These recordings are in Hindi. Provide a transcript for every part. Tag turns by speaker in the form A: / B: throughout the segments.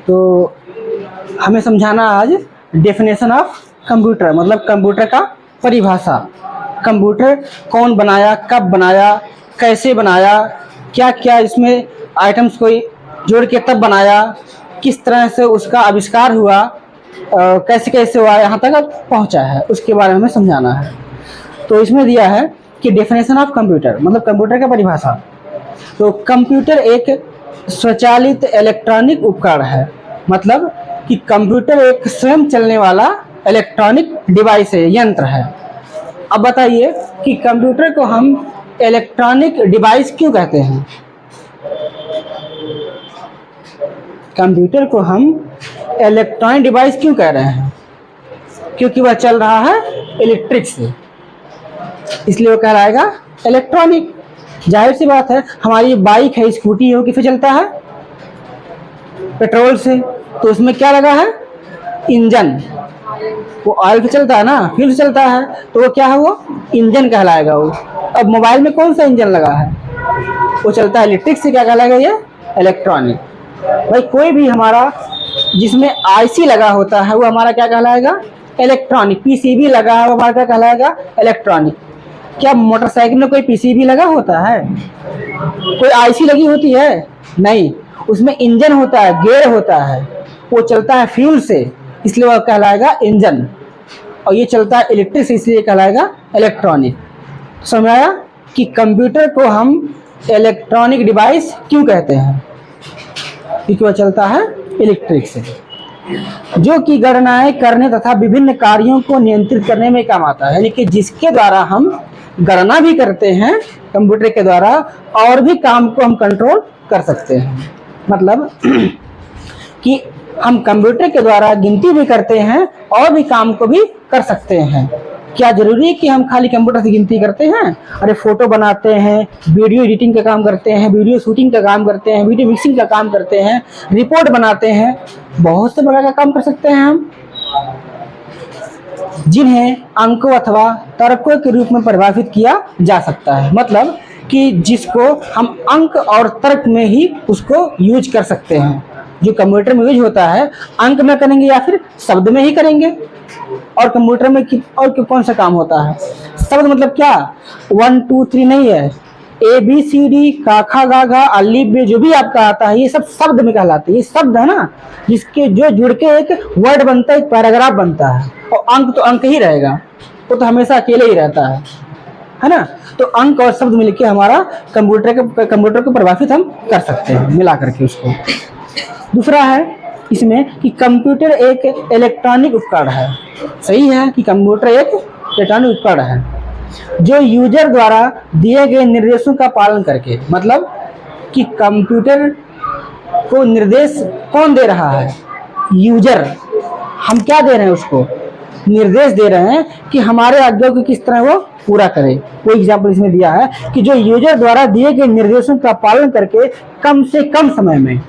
A: तो हमें समझाना आज डेफिनेशन ऑफ कंप्यूटर, मतलब कंप्यूटर का परिभाषा। कंप्यूटर कौन बनाया, कब बनाया, कैसे बनाया, क्या क्या इसमें आइटम्स को जोड़ के तब बनाया, किस तरह से उसका आविष्कार हुआ, कैसे कैसे हुआ, यहाँ तक पहुँचा है, उसके बारे में हमें समझाना है। तो इसमें दिया है कि डेफिनेशन ऑफ कंप्यूटर, मतलब कंप्यूटर का परिभाषा। तो कंप्यूटर एक स्वचालित इलेक्ट्रॉनिक उपकरण है, मतलब कि कंप्यूटर एक स्वयं चलने वाला इलेक्ट्रॉनिक डिवाइस है, यंत्र है। अब बताइए कि कंप्यूटर को हम इलेक्ट्रॉनिक डिवाइस क्यों कहते हैं? कंप्यूटर को हम इलेक्ट्रॉनिक डिवाइस क्यों कह रहे हैं? क्योंकि वह चल रहा है इलेक्ट्रिक से, इसलिए वो कहलाएगा इलेक्ट्रॉनिक। जाहिर सी बात है, हमारी बाइक है, स्कूटी है, वो किससे चलता है? पेट्रोल से। तो उसमें क्या लगा है? इंजन। वो ऑयल से चलता है ना, फ्यूल से चलता है, तो वो क्या है? वो इंजन कहलाएगा वो। अब मोबाइल में कौन सा इंजन लगा है? वो चलता है इलेक्ट्रिक से, क्या कहलाएगा? ये इलेक्ट्रॉनिक। भाई कोई भी हमारा जिसमें आईसी लगा होता है वो हमारा क्या कहलाएगा? इलेक्ट्रॉनिक। पीसीबी लगा है वो हमारा क्या कहलाएगा? इलेक्ट्रॉनिक। क्या मोटरसाइकिल में कोई पीसीबी लगा होता है? कोई आईसी लगी होती है? नहीं। उसमें इंजन होता है, गियर होता है, वो चलता है फ्यूल से, इसलिए वह कहलाएगा इंजन। और ये चलता है इलेक्ट्रिक से, इसलिए कहलाएगा इलेक्ट्रॉनिक। समझ आया कि कंप्यूटर को हम इलेक्ट्रॉनिक डिवाइस क्यों कहते हैं? क्योंकि वह चलता है इलेक्ट्रिक से, जो कि गणनाएं करने तथा विभिन्न कार्यों को नियंत्रित करने में काम आता है। यानी कि जिसके द्वारा हम गणना भी करते हैं कंप्यूटर के द्वारा, और भी काम को हम कंट्रोल कर सकते हैं। मतलब कि हम कंप्यूटर के द्वारा गिनती भी करते हैं और भी काम को भी कर सकते हैं। क्या जरूरी है कि हम खाली कंप्यूटर से गिनती करते हैं? अरे फोटो बनाते हैं, वीडियो एडिटिंग का काम करते हैं, वीडियो शूटिंग का काम करते हैं, वीडियो मिक्सिंग का काम करते हैं, रिपोर्ट बनाते हैं, बहुत से प्रकार का काम कर सकते हैं हम, जिन्हें अंकों अथवा तर्कों के रूप में परिभाषित किया जा सकता है। मतलब कि जिसको हम अंक और तर्क में ही उसको यूज कर सकते हैं। जो कंप्यूटर में यूज होता है अंक में करेंगे या फिर शब्द में ही करेंगे। और कंप्यूटर में और कौन सा काम होता है? शब्द मतलब क्या? 1 2 3 नहीं है, ABCD, का खा गा घा अलिफ बे, जो भी आपका आता है ये सब शब्द में कहलाते हैं। ये शब्द है ना, जिसके जो जुड़ के एक वर्ड बनता है, एक पैराग्राफ बनता है। और अंक तो अंक ही रहेगा, वो तो हमेशा अकेले ही रहता है ना। तो अंक और शब्द मिलके हमारा कंप्यूटर को परिभाषित हम कर सकते हैं, मिला करके उसको। दूसरा है इसमें कि कंप्यूटर एक इलेक्ट्रॉनिक उपकरण है। सही है कि कंप्यूटर एक इलेक्ट्रॉनिक उपकरण है जो यूजर द्वारा दिए गए निर्देशों का पालन करके, मतलब कि कंप्यूटर को निर्देश कौन दे रहा है? यूजर। हम क्या दे रहे हैं? उसको निर्देश दे रहे हैं कि हमारे आज्ञा को किस तरह वो पूरा करे। कोई एग्जाम्पल इसमें दिया है कि जो यूजर द्वारा दिए गए निर्देशों का पालन करके कम से कम समय में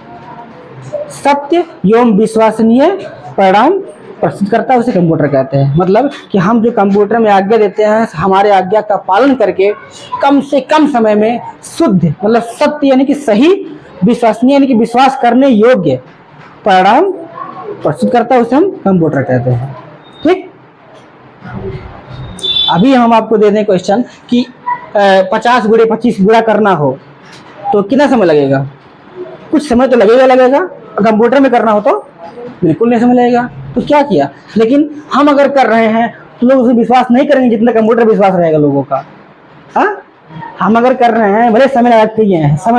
A: सत्य एवं विश्वसनीय परिणाम प्रस्तुत करता है, उसे कंप्यूटर कहते हैं। मतलब कि हम जो कंप्यूटर में आज्ञा देते हैं, हमारे आज्ञा का पालन करके कम से कम समय में शुद्ध, मतलब सत्य यानी कि सही, विश्वसनीय यानी कि विश्वास करने योग्य परिणाम प्रस्तुत करता है, उसे हम कंप्यूटर कहते हैं। ठीक। अभी हम आपको दे दें क्वेश्चन कि 50 गुणे 25 गुणा करना हो तो कितना समय लगेगा? कुछ समय तो लगेगा। कंप्यूटर में करना हो तो बिल्कुल नहीं समय लगेगा। तो क्या किया? लेकिन हम अगर कर रहे हैं तो लोग उसे विश्वास नहीं करेंगे जितना कंप्यूटर विश्वास रहेगा लोगों का। हाँ, हम अगर कर रहे हैं, भले समय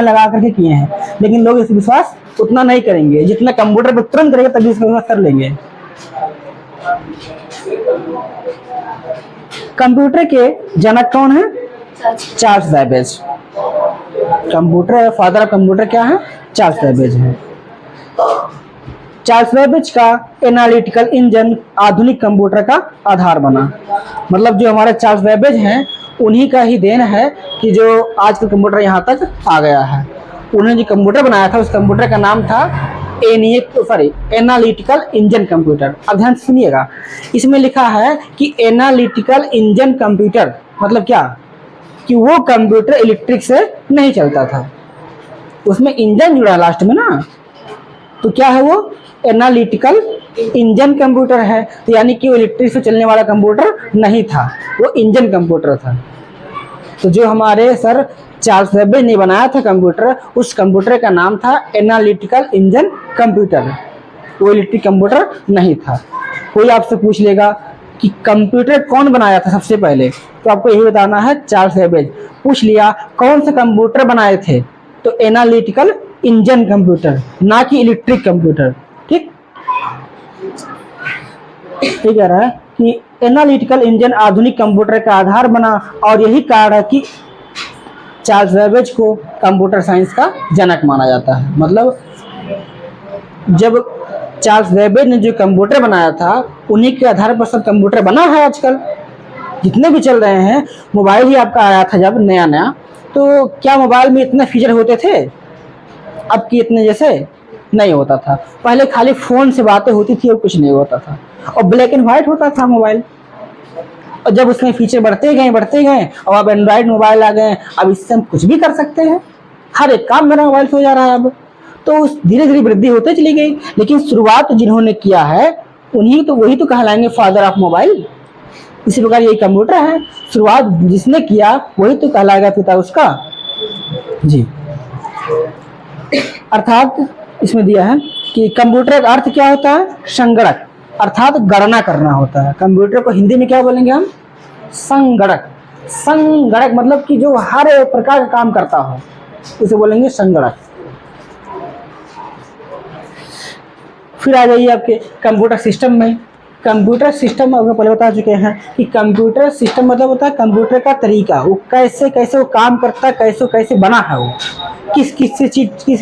A: लगा करके किए हैं, लेकिन लोग इस विश्वास उतना नहीं करेंगे जितना कंप्यूटर पर तुरंत करेंगे, तभी इसका विश्वास कर लेंगे। कंप्यूटर के जनक कौन है? Charles Babbage. Computer father of computer क्या है? चार्ल्स बैबेज है। चार्ल्स बैबेज का एनालिटिकल इंजन आधुनिक कंप्यूटर का आधार बना। मतलब जो हमारे चार्ल्स बैबेज हैं उन्हीं का ही देन है कि जो आज का कंप्यूटर यहाँ तक आ गया है। उन्होंने जो कंप्यूटर बनाया था उस कंप्यूटर का नाम था एनालिटिकल इंजन कंप्यूटर। अब ध्यान सुनिएगा, इसमें लिखा है कि एनालिटिकल इंजन कंप्यूटर मतलब क्या? कि वो कंप्यूटर इलेक्ट्रिक से नहीं चलता था, उसमें इंजन जुड़ा लास्ट में ना, तो क्या है वो? एनालिटिकल इंजन कंप्यूटर है। तो यानी कि वो इलेक्ट्रिक से चलने वाला कंप्यूटर नहीं था, वो इंजन कंप्यूटर था। तो जो हमारे सर चार्ल्स बेबेज ने बनाया था कंप्यूटर, उस कंप्यूटर का नाम था एनालिटिकल इंजन कंप्यूटर, वो इलेक्ट्रिक कंप्यूटर नहीं था। कोई आपसे पूछ लेगा कि कंप्यूटर कौन बनाया था सबसे पहले, तो आपको यही बताना है चार्ल्स बेबेज। पूछ लिया कौन से कंप्यूटर बनाए थे, तो एनालिटिकल इंजन कंप्यूटर, ना कि इलेक्ट्रिक कंप्यूटर। ठीक, ये कह रहा है कि एनालिटिकल इंजन आधुनिक कंप्यूटर का आधार बना, और यही कारण है कि चार्ल्स बेबेज को कंप्यूटर साइंस का जनक माना जाता है। मतलब जब चार्ल्स बेबेज ने जो कंप्यूटर बनाया था, उन्हीं के आधार पर सब कंप्यूटर बना है। आजकल जितने भी चल रहे हैं, मोबाइल ही आपका आया था जब नया नया, तो क्या मोबाइल में इतने फीचर होते थे? अब की इतने जैसे नहीं होता था। पहले खाली फोन से बातें होती थी और कुछ नहीं होता था, और ब्लैक एंड व्हाइट होता था मोबाइल। और जब उसमें फीचर बढ़ते गए, और अब एंड्रॉइड मोबाइल आ गए, अब इससे हम कुछ भी कर सकते हैं, हर एक काम मेरा मोबाइल से हो जा रहा है अब। तो धीरे धीरे वृद्धि होते चली गई, लेकिन शुरुआत जिन्होंने किया है वही तो कहलाएंगे फादर ऑफ मोबाइल। इसी प्रकार यही कंप्यूटर है, शुरुआत जिसने किया वही तो कहलाएगा पिता उसका। जी, अर्थात इसमें दिया है कि कंप्यूटर का अर्थ क्या होता है? संगणक, अर्थात गणना करना होता है। कंप्यूटर को हिंदी में क्या बोलेंगे हम? संगणक। संगणक मतलब कि जो हर एक प्रकार का काम करता हो, उसे बोलेंगे संगणक। फिर आ जाइए आपके कंप्यूटर सिस्टम में। कंप्यूटर सिस्टम आपको पहले बता चुके हैं कि कंप्यूटर सिस्टम मतलब होता है कंप्यूटर का तरीका, वो कैसे कैसे वो काम करता है, कैसे कैसे बना है, वो किस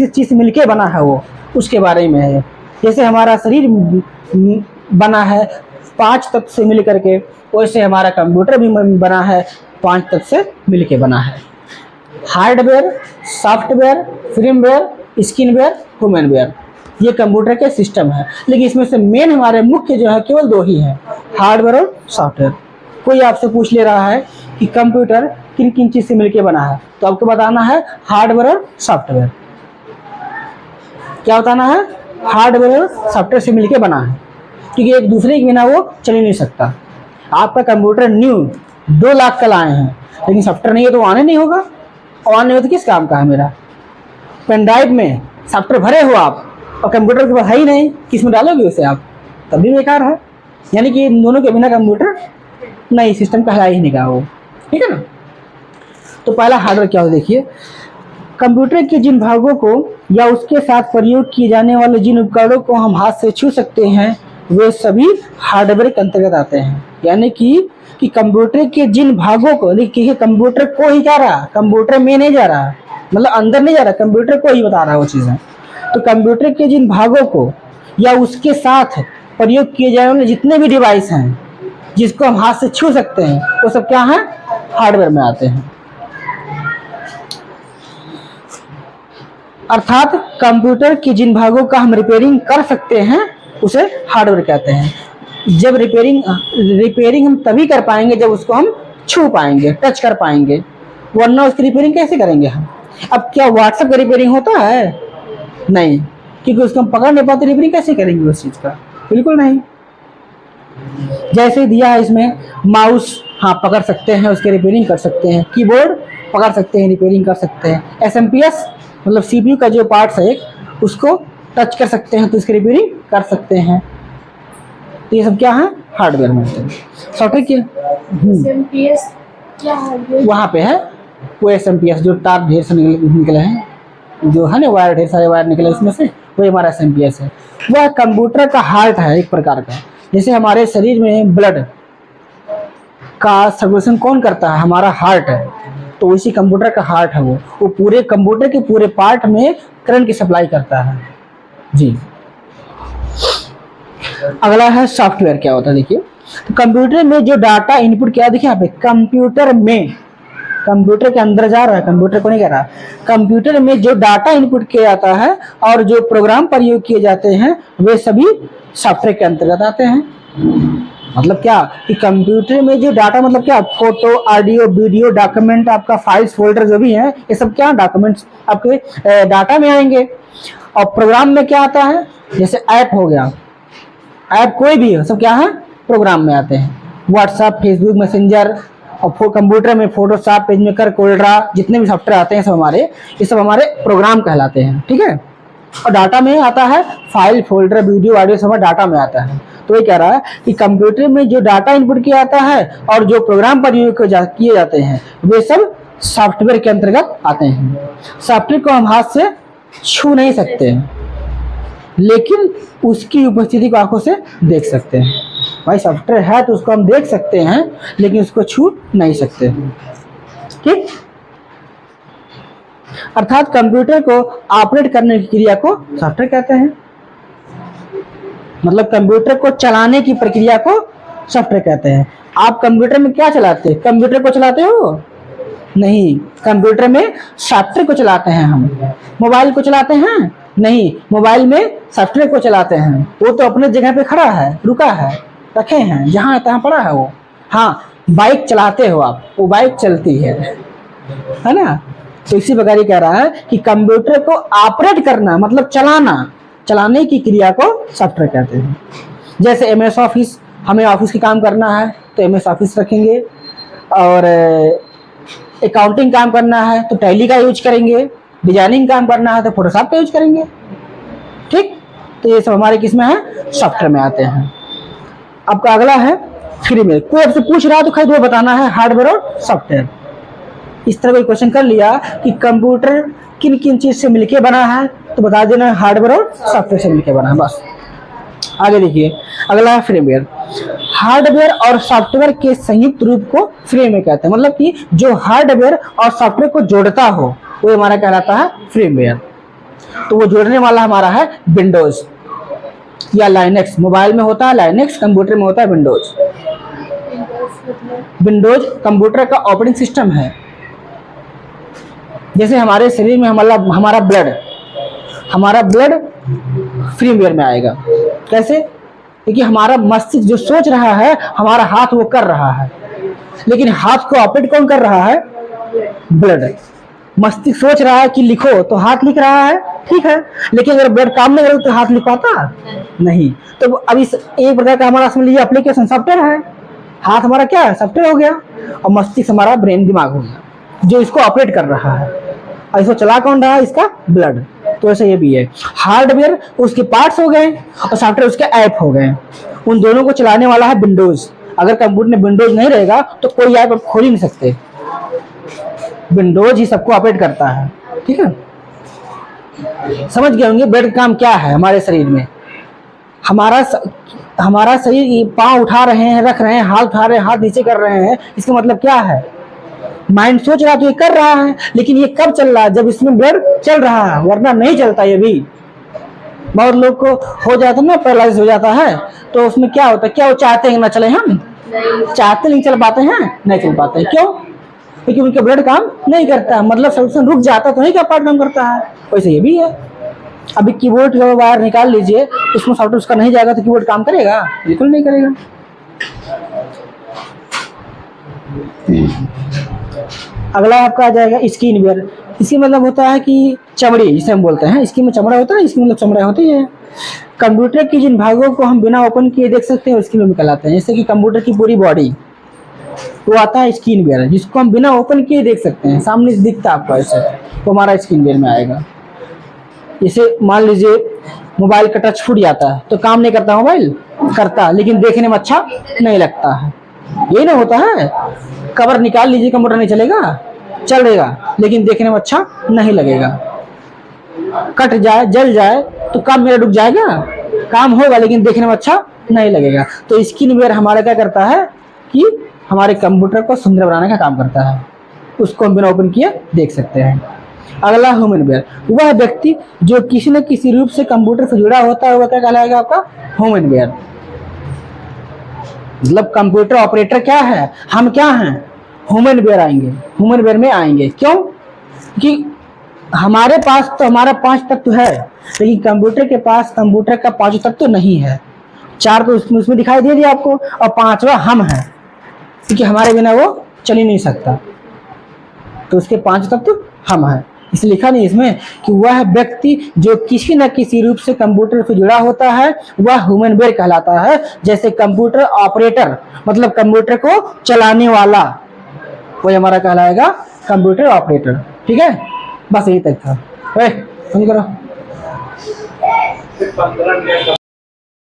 A: चीज से मिलके बना है, वो उसके बारे में है। जैसे हमारा शरीर बना है 5 तत्व से मिल करके, वैसे हमारा कंप्यूटर भी बना है 5 तत्व से मिलके बना है। हार्डवेयर, सॉफ्टवेयर, फर्मवेयर, स्किनवेयर, ह्यूमनवेयर, ये कंप्यूटर के सिस्टम है। लेकिन इसमें से मेन हमारे मुख्य जो है केवल 2 ही हैं, हार्डवेयर और सॉफ्टवेयर। कोई आपसे पूछ ले रहा है कि कंप्यूटर किन किन चीज से मिलके बना है, तो आपको बताना है हार्डवेयर और सॉफ्टवेयर। क्या बताना है? हार्डवेयर और सॉफ्टवेयर से मिलके बना है, क्योंकि एक दूसरे के बिना वो चल ही नहीं सकता। आपका कंप्यूटर न्यू 2 लाख का लाए हैं, लेकिन सॉफ्टवेयर नहीं है तो आने नहीं होगा, और आने हो तो किस काम का है मेरा? पेन ड्राइव में सॉफ्टवेयर भरे हो आप, और कंप्यूटर के पास है ही नहीं, किस में डालोगे उसे आप? तब भी बेकार है। यानी कि इन दोनों के बिना कंप्यूटर नहीं, सिस्टम कहला ही नहीं का वो। ठीक है ना? तो पहला हार्डवेयर क्या हो देखिए, कंप्यूटर के जिन भागों को या उसके साथ प्रयोग किए जाने वाले जिन उपकरणों को हम हाथ से छू सकते हैं, वे सभी हार्डवेयर के अंतर्गत आते हैं। यानी कि कंप्यूटर के जिन भागों को, देखिए कंप्यूटर को ही जा रहा, कंप्यूटर में नहीं जा रहा, मतलब अंदर नहीं जा रहा, कंप्यूटर को ही बता रहा है वो चीजें। तो कंप्यूटर के जिन भागों को या उसके साथ प्रयोग किए जाने वाले जितने भी डिवाइस हैं जिसको हम हाथ से छू सकते हैं, वो सब क्या है? हार्डवेयर में आते हैं। अर्थात कंप्यूटर के जिन भागों का हम रिपेयरिंग कर सकते हैं उसे हार्डवेयर कहते हैं। जब रिपेयरिंग हम तभी कर पाएंगे जब उसको हम छू पाएंगे, टच कर पाएंगे, वरना उसकी रिपेयरिंग कैसे करेंगे हम? अब क्या व्हाट्सएप का रिपेयरिंग होता है? नहीं, क्योंकि उसको हम पकड़ नहीं पाते, रिपेयरिंग कैसे करेंगे उस चीज का? बिल्कुल नहीं। जैसे दिया है इसमें माउस, हाँ पकड़ सकते हैं, उसकी रिपेयरिंग कर सकते हैं। कीबोर्ड पकड़ सकते हैं, रिपेयरिंग कर सकते हैं। एसएमपीएस मतलब सीपीयू का जो पार्ट्स है एक, उसको टच कर सकते हैं तो इसकी रिपेयरिंग कर सकते हैं। तो ये सब क्या है? हार्डवेयर में। सॉफ्टवेयर क्या वहाँ पे है वो एसएमपीएस, जो तार ढेर से निकले हैं, जो है ना वायर, ढेर सारे वायर निकले उसमें से, वो हमारा एसएमपीएस है। वह कंप्यूटर का हार्ट है एक प्रकार का। जैसे हमारे शरीर में ब्लड का सर्कुलेशन कौन करता है? हमारा हार्ट है। तो इसी कंप्यूटर का हार्ट है वो पूरे कंप्यूटर के पूरे पार्ट में करंट की सप्लाई करता है। जी, अगला है सॉफ्टवेयर। क्या होता है देखिए, तो कंप्यूटर में जो डाटा इनपुट किया, देखिए यहाँ पे कंप्यूटर में, कंप्यूटर के अंदर जा रहा है, कंप्यूटर को नहीं कह रहा, कंप्यूटर में जो डाटा इनपुट किया जाता है और जो प्रोग्राम प्रयोग किए जाते हैं वे सभी सॉफ्टवेयर के अंतर्गत आते हैं। मतलब क्या कि कंप्यूटर में जो डाटा, मतलब क्या, फोटो, ऑडियो, वीडियो, डॉक्यूमेंट, आपका फाइल्स, फोल्डर जो भी है, ये सब क्या डॉक्यूमेंट्स आपके डाटा में आएंगे। और प्रोग्राम में क्या आता है, जैसे ऐप हो गया, ऐप कोई भी हो, सब क्या है, प्रोग्राम में आते हैं। व्हाट्सएप, फेसबुक, मैसेंजर, और कंप्यूटर में फोटोशॉप, पेज मेकर, कोल्ड्रा, जितने भी सॉफ्टवेयर आते हैं सब हमारे, ये सब हमारे प्रोग्राम कहलाते हैं, ठीक है। और डाटा में आता है फाइल, फोल्डर, वीडियो, ऑडियो, सब डाटा में आता है। तो ये कह रहा है कि कंप्यूटर में जो डाटा इनपुट किया जाता है और जो प्रोग्राम पर यूज किए जाते हैं वे सब सॉफ्टवेयर के अंतर्गत आते हैं। सॉफ्टवेयर को हम हाथ से छू नहीं सकते हैं, लेकिन उसकी उपस्थिति को आंखों से देख सकते हैं। भाई सॉफ्टवेयर है तो उसको हम देख सकते हैं, लेकिन उसको छू नहीं सकते, ठीक। अर्थात कंप्यूटर को ऑपरेट करने की क्रिया को सॉफ्टवेयर कहते हैं। मतलब कंप्यूटर को चलाने की प्रक्रिया को सॉफ्टवेयर कहते हैं। आप कंप्यूटर में क्या चलाते हैं, कंप्यूटर को चलाते हो? नहीं, कंप्यूटर में सॉफ्टवेयर को चलाते हैं हम। मोबाइल को चलाते हैं? नहीं, मोबाइल में सॉफ्टवेयर को चलाते हैं। वो तो अपने जगह पे खड़ा है, रुका है, रखे हैं, जहाँ तहाँ पड़ा है वो। हाँ, बाइक चलाते हो आप, वो बाइक चलती है ना। तो इसी प्रकार ये कह रहा है कि कंप्यूटर को ऑपरेट करना मतलब चलाना, चलाने की क्रिया को सॉफ्टवेयर कहते हैं। जैसे एमएस ऑफिस, हमें ऑफिस के काम करना है तो एमएस ऑफिस रखेंगे, और अकाउंटिंग काम करना है तो टैली का यूज करेंगे, डिजाइनिंग काम करना है तो फोटोशॉप का यूज करेंगे, ठीक। तो ये सब हमारे किस में है, सॉफ्टवेयर में आते हैं। आपका अगला है फ्रीवेयर। कोई आपसे पूछ रहा है तो खाली दो बताना है, हार्डवेयर और सॉफ्टवेयर। इस तरह कोई क्वेश्चन कर लिया कि कंप्यूटर किन किन चीज से मिलके बना है तो बता देना हार्डवेयर और सॉफ्टवेयर से मिलके बना है, बस। आगे देखिए, अगला है फ्रीवेयर। हार्डवेयर और सॉफ्टवेयर के संयुक्त रूप को फ्रीवेयर कहते हैं। मतलब कि जो हार्डवेयर और सॉफ्टवेयर को जोड़ता हो वो हमारा कहलाता है फ्रीवेयर। तो वो जोड़ने वाला हमारा है विंडोज या लाइनेक्स। मोबाइल में होता है लाइनेक्स, कंप्यूटर में होता है विंडोज। विंडोज कंप्यूटर का ऑपरेटिंग सिस्टम है। जैसे हमारे शरीर में हमारा ब्लड फ्रीवेयर में आएगा। कैसे? क्योंकि हमारा मस्तिष्क जो सोच रहा है हमारा हाथ वो कर रहा है, लेकिन हाथ को ऑपरेट कौन कर रहा है? ब्लड। मस्तिष्क सोच रहा है कि लिखो तो हाथ लिख रहा है, ठीक है, लेकिन अगर ब्लड काम नहीं करे तो हाथ लिख पाता नहीं। तो अब इस एक प्रकार का हमारा समझ लीजिए एप्लीकेशन सॉफ्टवेयर है। हाथ हमारा क्या है? सॉफ्टवेयर हो गया, और मस्तिष्क हमारा ब्रेन, दिमाग हो गया जो इसको ऑपरेट कर रहा है। और इसको चला कौन रहा है? इसका ब्लड। तो ऐसे ये भी है, हार्डवेयर उसके पार्ट्स हो गए और सॉफ्टवेयर उसके ऐप हो गए। उन दोनों को चलाने वाला है विंडोज। अगर कंप्यूटर में विंडोज नहीं रहेगा तो कोई ऐप आप खोल ही नहीं सकते, विंडोज ही सबको ऑपरेट करता है, ठीक है। समझ गए होंगे ब्लड का काम क्या है हमारे शरीर में। हमारा शरीर, पाँव उठा रहे हैं, रख रहे हैं, हाथ उठा रहे हैं, हाथ नीचे कर रहे हैं, इसका मतलब क्या है? माइंड सोच रहा तो ये कर रहा है, लेकिन ये कब चल रहा है? जब इसमें ब्लड चल रहा है, वरना नहीं चलता। ये भी बहुत लोग को हो जाता है ना, पैरालाइज हो जाता है, तो उसमें क्या होता है? क्या वो चाहते हैं ना चले? हम चाहते नहीं चल पाते हैं, नहीं चल पाते हैं। क्यों? क्योंकि उनका ब्लड काम नहीं करता, मतलब सॉल्यूशन रुक जाता तो नहीं क्या पार्ट काम करता है। वैसे ये भी है। अभी कीबोर्ड का वायर निकाल लीजिए, उसमें सॉफ्टवेयर उसका नहीं जाएगा तो कीबोर्ड काम करेगा? बिल्कुल नहीं करेगा। अगला आपका आ जाएगा स्किन वेयर। इसकी मतलब होता है कि चमड़ी, जिसे हम बोलते हैं, इसकी में चमड़ा होता है, इसकी मतलब चमड़ा होती है। कंप्यूटर की जिन भागों को हम बिना ओपन किए देख सकते हैं उसकी में कहलाते हैं। जैसे कि कंप्यूटर की पूरी बॉडी, वो आता है स्किन वेयर, जिसको हम बिना ओपन किए देख सकते हैं, सामने से दिखता है आपको ऐसे, तो हमारा स्किन वेयर में आएगा। जैसे मान लीजिए मोबाइल का टच फूट जाता है तो काम नहीं करता, मोबाइल करता लेकिन देखने में अच्छा नहीं लगता है, यही ना होता है। कवर निकाल लीजिए, कंप्यूटर नहीं चलेगा, चलेगा लेकिन देखने में अच्छा नहीं लगेगा। कट जाए, जल जाए तो काम मेरा रुक जाएगा, काम होगा लेकिन देखने में अच्छा नहीं लगेगा। तो स्किन वेयर हमारा क्या करता है कि हमारे कंप्यूटर को सुंदर बनाने का काम करता है, उसको हम बिना ओपन किए देख सकते हैं। अगला ह्यूमन वेयर, वह व्यक्ति जो किसी न किसी रूप से कंप्यूटर से जुड़ा होता है वह क्या कहलाएगा? आपका ह्यूमन वेयर। मतलब कंप्यूटर ऑपरेटर क्या है, हम क्या हैं? ह्यूमन वेयर आएंगे, ह्यूमन वेयर में आएंगे। क्यों? कि हमारे पास तो हमारा 5 तत्व है, लेकिन कंप्यूटर के पास कंप्यूटर का 5 तत्व नहीं है। 4 तो उसमें दिखाई दे दिया आपको, और 5वां हम है, क्योंकि हमारे बिना वो चल ही नहीं सकता। तो उसके 5 तत्व हम हैं। इसलिए लिखा नहीं इसमें कि वह व्यक्ति जो किसी न किसी रूप से कंप्यूटर से जुड़ा होता है वह ह्यूमन बेयर कहलाता है। जैसे कंप्यूटर ऑपरेटर मतलब कंप्यूटर को चलाने वाला, वही हमारा कहलाएगा कंप्यूटर ऑपरेटर। ठीक है, बस यही तक था। समझ करो।